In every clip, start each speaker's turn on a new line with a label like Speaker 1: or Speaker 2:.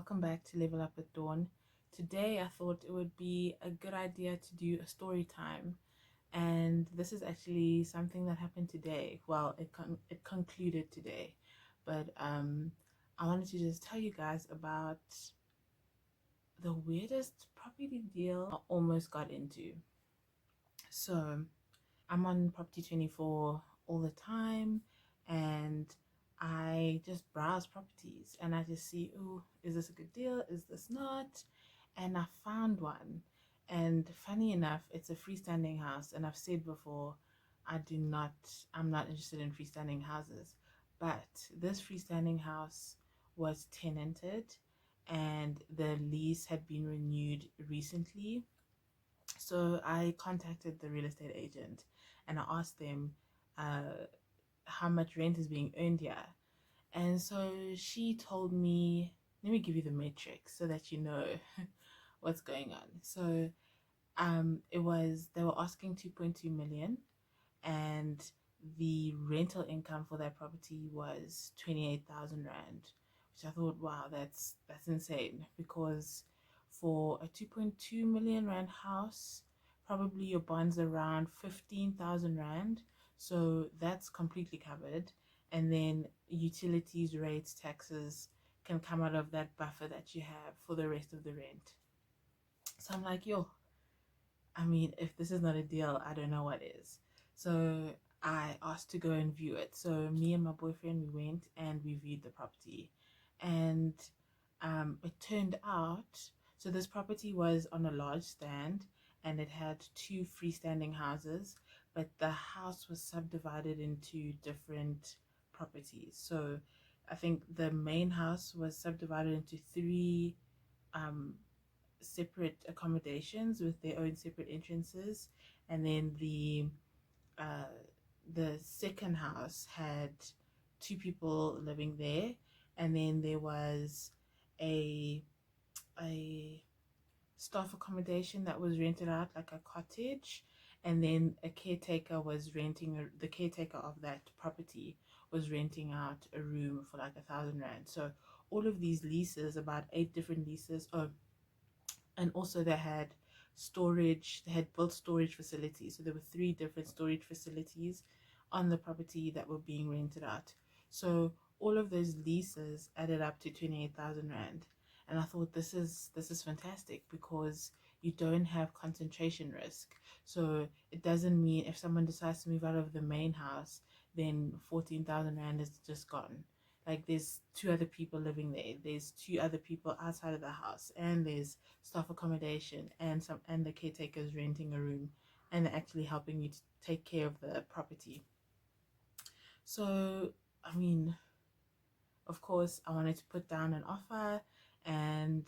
Speaker 1: welcome back to Level Up with Dawn. Today I thought it would be a good idea to do a story time, and this is actually something that happened today. Well, it concluded today, but I wanted to just tell you guys about the weirdest property deal I almost got into. So I'm on Property 24 all the time, and I just browse properties and I just see, oh, is this a good deal? Is this not? And I found one. And funny enough, it's a freestanding house. And I've said before, I'm not interested in freestanding houses. But this freestanding house was tenanted and the lease had been renewed recently. So I contacted the real estate agent and I asked them uh, how much rent is being earned here. And so she told me, let me give you the metrics so that you know what's going on. So they were asking 2.2 million, and the rental income for that property was 28,000 rand, which I thought, wow, that's insane, because for a 2.2 million rand house, probably your bond's around 15,000 rand, so that's completely covered. And then utilities, rates, taxes can come out of that buffer that you have for the rest of the rent. So I'm like, yo, I mean, if this is not a deal, I don't know what is. So I asked to go and view it. So me and my boyfriend, we went and we viewed the property. And it turned out, so this property was on a large stand and it had two freestanding houses, but the house was subdivided into different properties. So I think the main house was subdivided into three um, separate accommodations with their own separate entrances, and then uh, the second house had two people living there, and then there was a a staff accommodation that was rented out like a cottage, and then a caretaker was the caretaker of that property was renting out a room for like 1,000 rand. So all of these leases, about 8 different leases. Oh, and also they had built storage facilities, so there were 3 different storage facilities on the property that were being rented out. So all of those leases added up to 28,000 rand. And I thought, this is fantastic, because you don't have concentration risk. So it doesn't mean if someone decides to move out of the main house, then 14,000 rand is just gone. Like, there's 2 other people living there, there's 2 other people outside of the house, and there's staff accommodation, and the caretaker's renting a room, and they're actually helping you to take care of the property. So I mean, of course, I wanted to put down an offer and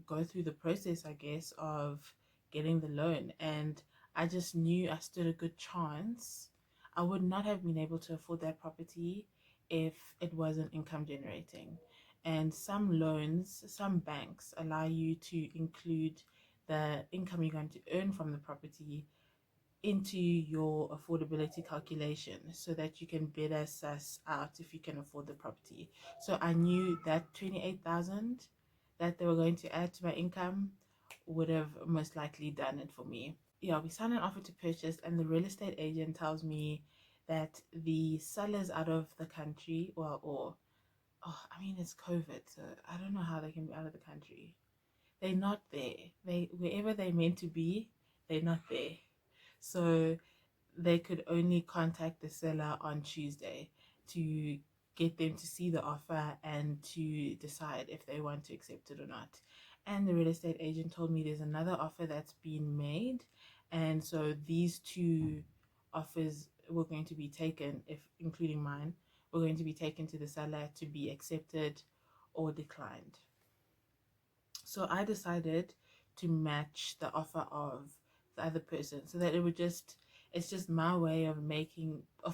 Speaker 1: go through the process, I guess, of getting the loan. And I just knew I stood a good chance. I would not have been able to afford that property if it wasn't income generating. And some loans, some banks allow you to include the income you're going to earn from the property into your affordability calculation, so that you can better suss out if you can afford the property. So I knew that 28,000 that they were going to add to my income would have most likely done it for me. Yeah, we signed an offer to purchase, and the real estate agent tells me that the sellers out of the country, or oh, I mean, it's COVID, so I don't know how they can be out of the country. They're not there. They Wherever they're meant to be, they're not there. So they could only contact the seller on Tuesday to get them to see the offer and to decide if they want to accept it or not. And the real estate agent told me there's another offer that's been made, and so these 2 offers were going to be taken, if including mine, were going to be taken to the seller to be accepted or declined. So I decided to match the offer of the other person, so that it's just my way of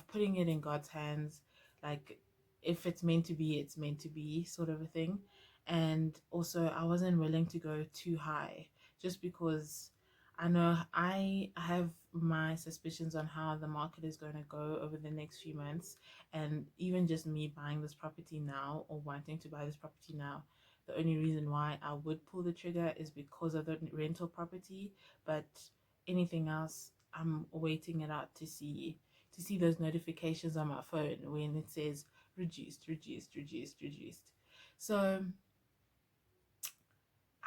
Speaker 1: putting it in God's hands. Like, if it's meant to be, it's meant to be, sort of a thing. And also, I wasn't willing to go too high, just because I know I have my suspicions on how the market is going to go over the next few months. And even just me buying this property now, or wanting to buy this property now, The only reason why I would pull the trigger is because of the rental property, but anything else, I'm waiting it out to see those notifications on my phone when it says reduced, reduced, reduced, reduced. So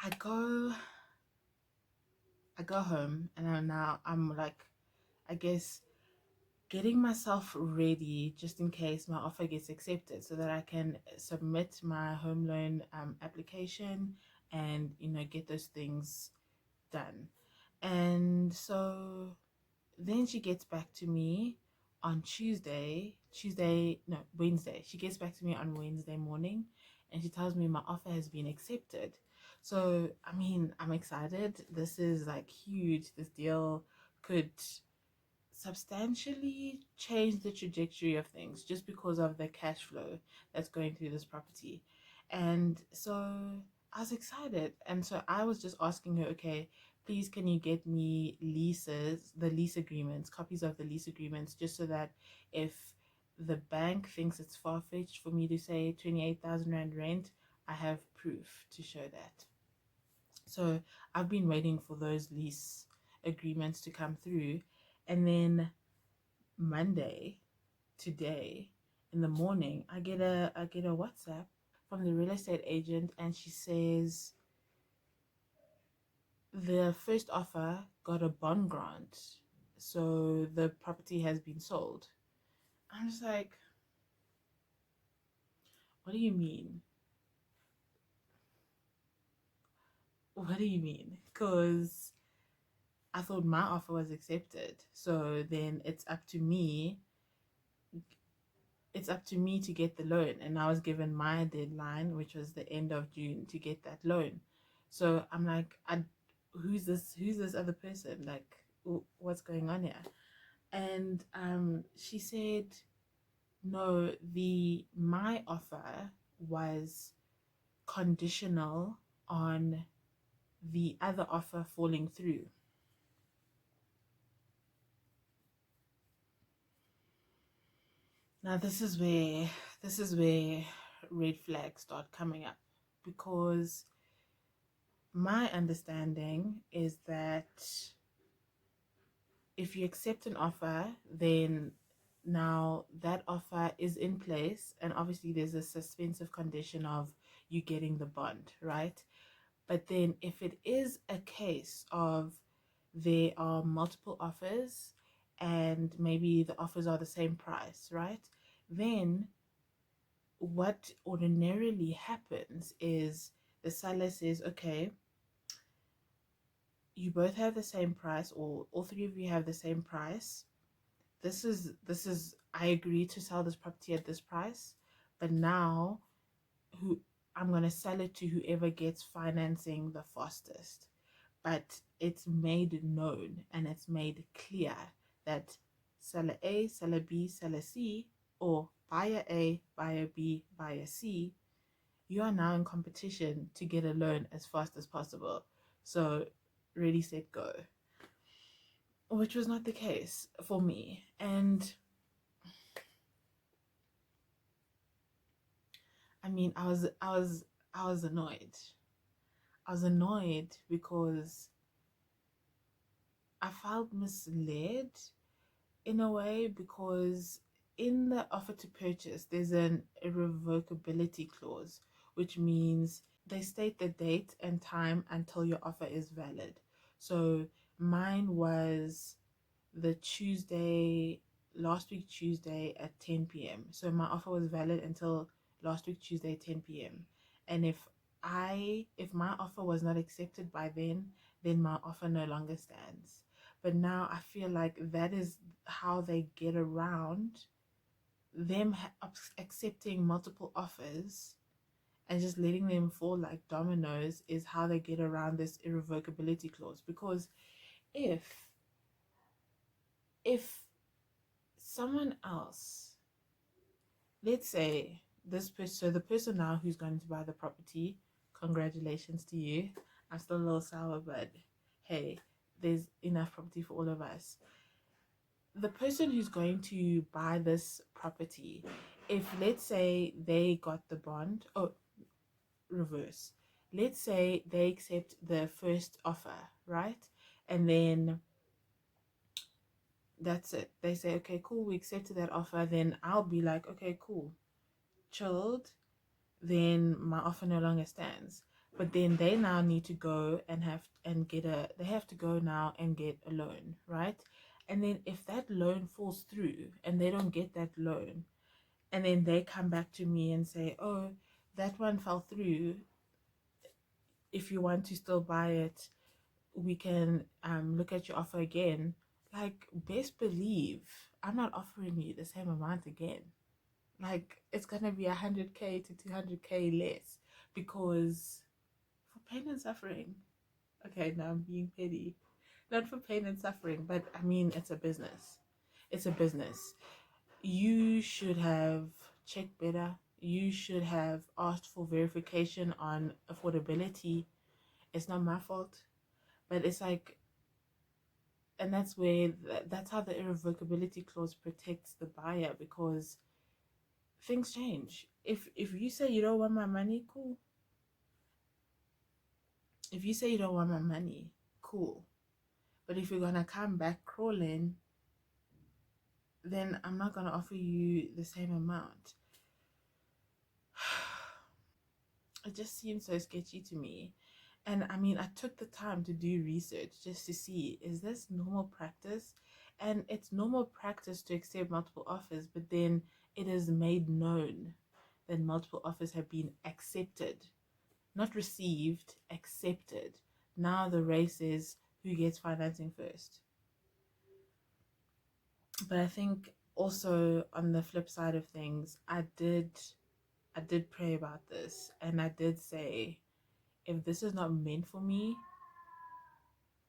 Speaker 1: I go home, and I'm like, I guess, getting myself ready just in case my offer gets accepted, so that I can submit my home loan application and get those things done. And so then she gets back to me on Wednesday. She gets back to me on Wednesday morning, and she tells me my offer has been accepted. So I mean, I'm excited. This is like huge. This deal could substantially change the trajectory of things just because of the cash flow that's going through this property. And so I was excited. And so I was just asking her, okay, please, can you get me the lease agreements, copies of the lease agreements, just so that if the bank thinks it's far-fetched for me to say 28,000 Rand rent, I have proof to show that. So I've been waiting for those lease agreements to come through. And then Monday, today, in the morning, I get a WhatsApp from the real estate agent, and she says the first offer got a bond grant, so the property has been sold. I'm just like, what do you mean? What do you mean? Because I thought my offer was accepted, so then it's up to me to get the loan, and I was given my deadline, which was the end of June, to get that loan. So I'm like, who's this other person? Like, what's going on here? And she said, no, my offer was conditional on the other offer falling through. Now this is where red flags start coming up, because my understanding is that if you accept an offer, then now that offer is in place, and obviously there's a suspensive condition of you getting the bond, right? But then if it is a case of there are multiple offers and maybe the offers are the same price, right? Then what ordinarily happens is the seller says, okay, you both have the same price, or all three of you have the same price. This is I agree to sell this property at this price, but now I'm going to sell it to whoever gets financing the fastest. But it's made known and it's made clear that seller A, seller B, seller C, or buyer A, buyer B, buyer C, you are now in competition to get a loan as fast as possible. So ready, set, go. Which was not the case for me. And I mean, I was annoyed. I was annoyed because I felt misled in a way, because in the offer to purchase there's an irrevocability clause, which means they state the date and time until your offer is valid. So mine was the Tuesday, last week Tuesday at 10 p.m. So my offer was valid until last week Tuesday 10 p.m. And if my offer was not accepted by then my offer no longer stands. But now I feel like that is how they get around them accepting multiple offers and just letting them fall like dominoes, is how they get around this irrevocability clause. Because if someone else, let's say this person, so the person now who's going to buy the property, congratulations to you. I'm still a little sour, but hey, there's enough property for all of us. The person who's going to buy this property, if let's say they got the bond, reverse. Let's say they accept the first offer, right? And then that's it. They say, okay, cool, we accepted that offer. Then I'll be like, okay, cool, chilled. Then my offer no longer stands. But then they now need to go and they have to go now and get a loan, right? And then if that loan falls through and they don't get that loan, and then they come back to me and say, oh, that one fell through. If you want to still buy it, we can look at your offer again. Like, best believe I'm not offering you the same amount again. Like, it's gonna be 100K to 200K less, because for pain and suffering. Okay, now I'm being petty. Not for pain and suffering, but I mean, it's a business. It's a business. You should have checked better. You should have asked for verification on affordability. It's not my fault, but it's like, and that's where that's how the irrevocability clause protects the buyer, because things change. If you say you don't want my money, cool. If you say you don't want my money, cool. But if you're gonna come back crawling, then I'm not gonna offer you the same amount. It just seems so sketchy to me. And I mean, I took the time to do research just to see, is this normal practice? And it's normal practice to accept multiple offers, but then it is made known that multiple offers have been accepted, not received, accepted. Now the race is who gets financing first. But I think also on the flip side of things, I did pray about this, and I did say, if this is not meant for me,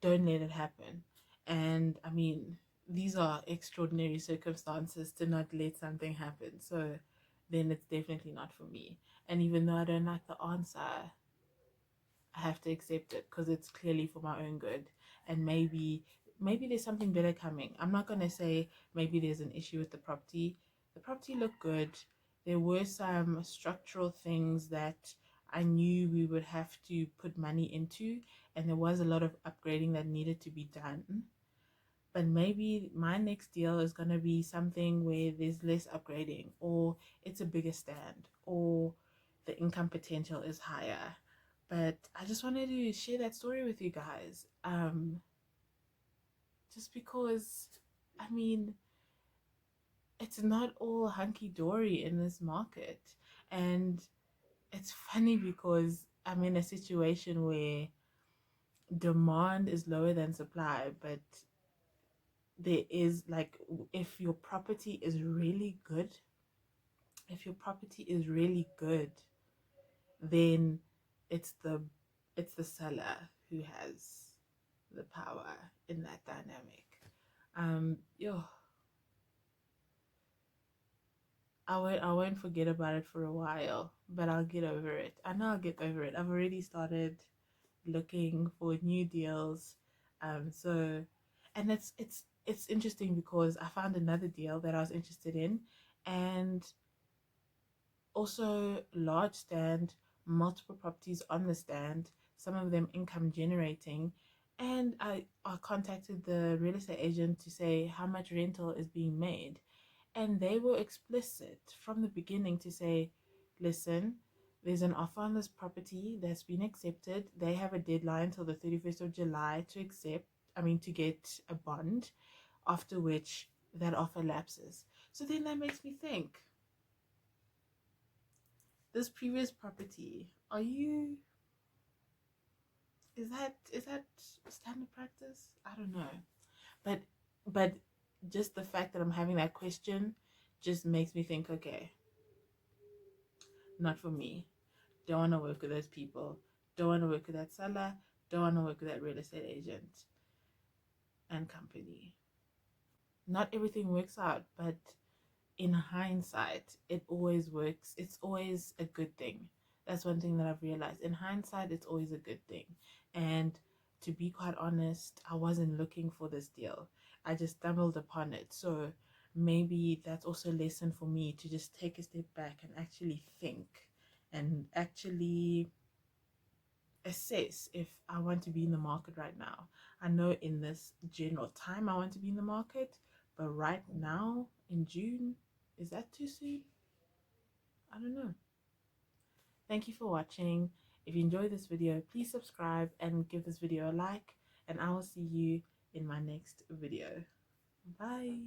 Speaker 1: don't let it happen. And I mean, these are extraordinary circumstances to not let something happen. So then it's definitely not for me. And even though I don't like the answer, I have to accept it because it's clearly for my own good. And maybe there's something better coming. I'm not gonna say maybe there's an issue with the property. The property looked good. There were some structural things that I knew we would have to put money into, and there was a lot of upgrading that needed to be done. But maybe my next deal is gonna be something where there's less upgrading, or it's a bigger stand, or the income potential is higher. But I just wanted to share that story with you guys. Just because, I mean, it's not all hunky dory in this market. And it's funny because I'm in a situation where demand is lower than supply, but there is like, if your property is really good, if your property is really good, then it's the it's the seller who has the power in that dynamic. Yo, I won't forget about it for a while, but I'll get over it. I know I'll get over it. I've already started looking for new deals. So, and it's interesting because I found another deal that I was interested in, and also large stand, multiple properties on the stand, some of them income generating. And I contacted the real estate agent to say how much rental is being made. And they were explicit from the beginning to say, listen, there's an offer on this property that's been accepted. They have a deadline till the 31st of July to to get a bond, after which that offer lapses. So then that makes me think, this previous property, is that standard practice? I don't know. But just the fact that I'm having that question just makes me think, okay, not for me. Don't want to work with those people. Don't want to work with that seller. Don't want to work with that real estate agent and company. Not everything works out, but in hindsight, it always works. It's always a good thing. That's one thing that I've realized. In hindsight, it's always a good thing. And to be quite honest, I wasn't looking for this deal. I just stumbled upon it. So maybe that's also a lesson for me to just take a step back and actually think and actually assess if I want to be in the market right now. I know in this general time I want to be in the market, but right now in June, is that too soon? I don't know. Thank you for watching. If you enjoyed this video, please subscribe and give this video a like, and I will see you in my next video. Bye.